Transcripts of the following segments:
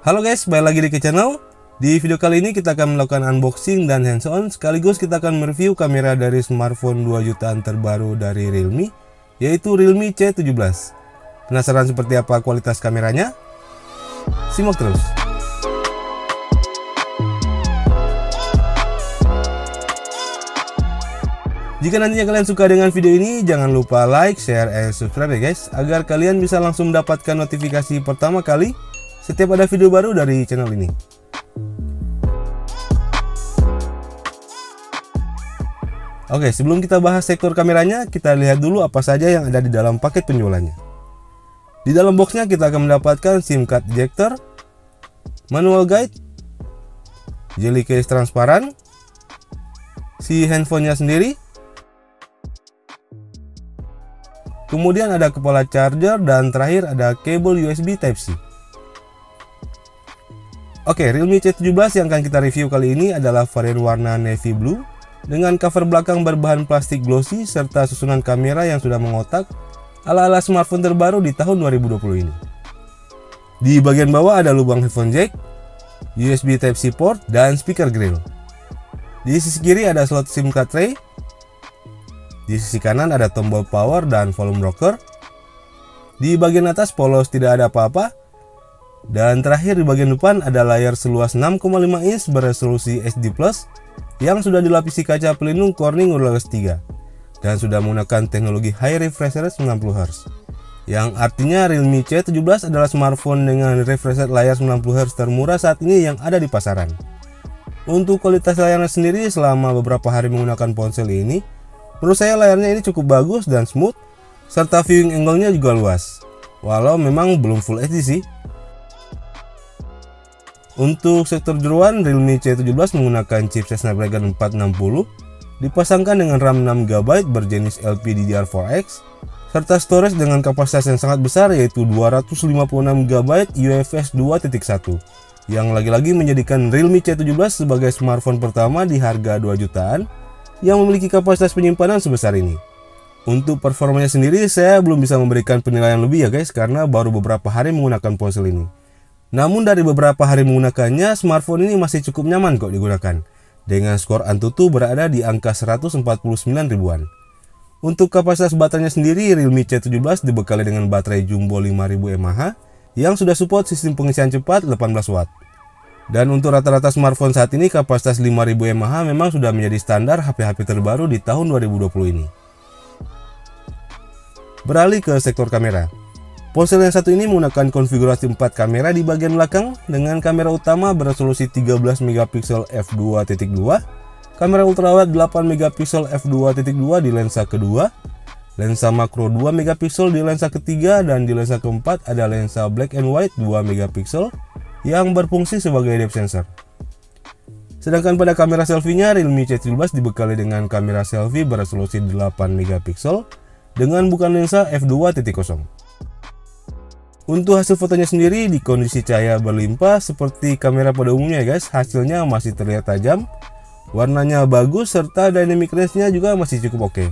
Halo guys, balik lagi di channel. Di video kali ini kita akan melakukan unboxing dan hands-on, sekaligus kita akan mereview kamera dari smartphone 2 jutaan terbaru dari Realme, yaitu Realme C17. Penasaran seperti apa kualitas kameranya? Simak terus. Jika nantinya kalian suka dengan video ini, jangan lupa like, share, and subscribe ya guys, agar kalian bisa langsung mendapatkan notifikasi pertama kali setiap ada video baru dari channel ini. Oke, sebelum kita bahas sektor kameranya, kita lihat dulu apa saja yang ada di dalam paket penjualannya. Di dalam boxnya kita akan mendapatkan SIM card ejector, manual guide, jelly case transparan, si handphonenya sendiri, kemudian ada kepala charger, dan terakhir ada kabel USB Type-C. Oke, Realme C17 yang akan kita review kali ini adalah varian warna navy blue dengan cover belakang berbahan plastik glossy serta susunan kamera yang sudah mengotak ala-ala smartphone terbaru di tahun 2020 ini. Di bagian bawah ada lubang headphone jack, USB Type-C port, dan speaker grill. Di sisi kiri ada slot SIM card tray. Di sisi kanan ada tombol power dan volume rocker. Di bagian atas polos tidak ada apa-apa. Dan terakhir di bagian depan ada layar seluas 6,5 inch beresolusi HD+ yang sudah dilapisi kaca pelindung Corning Gorilla Glass 3 dan sudah menggunakan teknologi high refresh rate 90Hz, yang artinya Realme C17 adalah smartphone dengan refresh rate layar 90Hz termurah saat ini yang ada di pasaran. Untuk kualitas layarnya sendiri, selama beberapa hari menggunakan ponsel ini, menurut saya layarnya ini cukup bagus dan smooth, serta viewing angle-nya juga luas, walau memang belum Full HD sih. Untuk sektor jeroan, Realme C17 menggunakan chipset Snapdragon 460, dipasangkan dengan RAM 6GB berjenis LPDDR4X, serta storage dengan kapasitas yang sangat besar yaitu 256GB UFS 2.1, yang lagi-lagi menjadikan Realme C17 sebagai smartphone pertama di harga 2 jutaan yang memiliki kapasitas penyimpanan sebesar ini. Untuk performanya sendiri, saya belum bisa memberikan penilaian lebih ya guys, karena baru beberapa hari menggunakan ponsel ini. Namun dari beberapa hari menggunakannya, smartphone ini masih cukup nyaman kok digunakan, dengan skor Antutu berada di angka 149 ribuan. Untuk kapasitas baterainya sendiri, Realme C17 dibekali dengan baterai jumbo 5000 mAh yang sudah support sistem pengisian cepat 18 watt. Dan untuk rata-rata smartphone saat ini, kapasitas 5000 mAh memang sudah menjadi standar HP-HP terbaru di tahun 2020 ini. Beralih ke sektor kamera. Ponsel yang satu ini menggunakan konfigurasi 4 kamera di bagian belakang dengan kamera utama beresolusi 13 MP f2.2, kamera ultrawide 8 MP f2.2 di lensa kedua, lensa makro 2 MP di lensa ketiga, dan di lensa keempat ada lensa black and white 2 MP yang berfungsi sebagai depth sensor. Sedangkan pada kamera selfie-nya, Realme C17 dibekali dengan kamera selfie beresolusi 8 MP dengan bukan lensa f2.0. Untuk hasil fotonya sendiri, di kondisi cahaya berlimpah seperti kamera pada umumnya guys, hasilnya masih terlihat tajam, warnanya bagus, serta dynamic range-nya juga masih cukup oke.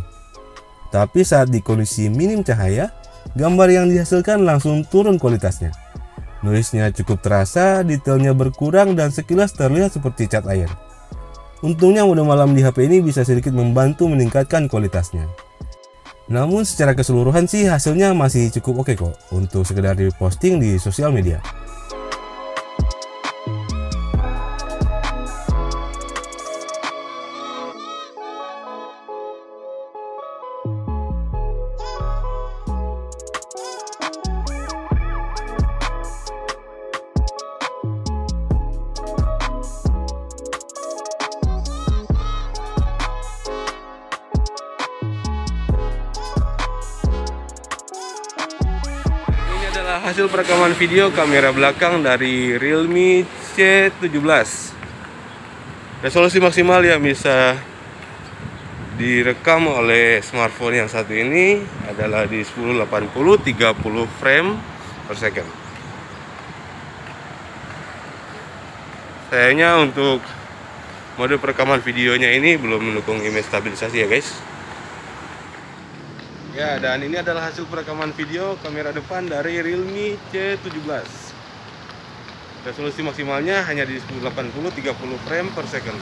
Tapi saat di kondisi minim cahaya, gambar yang dihasilkan langsung turun kualitasnya. Noise-nya cukup terasa, detailnya berkurang, dan sekilas terlihat seperti cat air. Untungnya mode malam di HP ini bisa sedikit membantu meningkatkan kualitasnya. Namun secara keseluruhan sih hasilnya masih cukup oke kok untuk sekedar diposting di sosial media. Hasil perekaman video kamera belakang dari Realme C17. Resolusi maksimal yang bisa direkam oleh smartphone yang satu ini adalah di 1080 30 frame per second. Sayangnya untuk mode perekaman videonya ini belum mendukung image stabilisasi ya guys. Ya, dan ini adalah hasil perekaman video kamera depan dari Realme C17. Resolusi maksimalnya hanya di 1080 30 frame per second.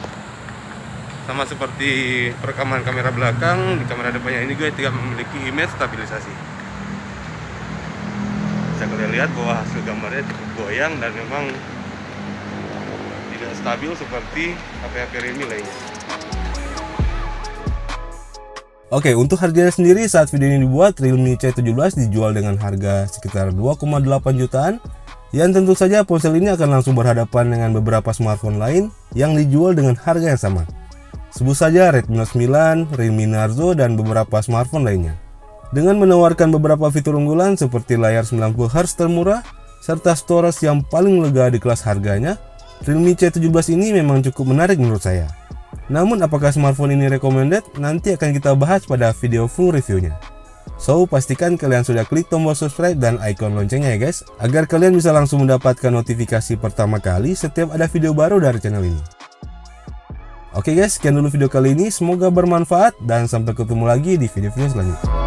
Sama seperti perekaman kamera belakang, di kamera depannya ini juga tidak memiliki image stabilisasi. Bisa kalian lihat bahwa hasil gambarnya cukup goyang dan memang tidak stabil seperti HP-HP Realme lainnya. Oke, untuk harganya sendiri saat video ini dibuat, Realme C17 dijual dengan harga sekitar 2,8 jutaan. Yang tentu saja ponsel ini akan langsung berhadapan dengan beberapa smartphone lain yang dijual dengan harga yang sama. Sebut saja Redmi Note 9, Realme Narzo, dan beberapa smartphone lainnya. Dengan menawarkan beberapa fitur unggulan seperti layar 90Hz termurah, serta storage yang paling lega di kelas harganya, Realme C17 ini memang cukup menarik menurut saya. Namun apakah smartphone ini recommended? Nanti akan kita bahas pada video full reviewnya. So, pastikan kalian sudah klik tombol subscribe dan icon loncengnya ya guys, agar kalian bisa langsung mendapatkan notifikasi pertama kali setiap ada video baru dari channel ini. Oke guys, sekian dulu video kali ini, semoga bermanfaat dan sampai ketemu lagi di video-video selanjutnya.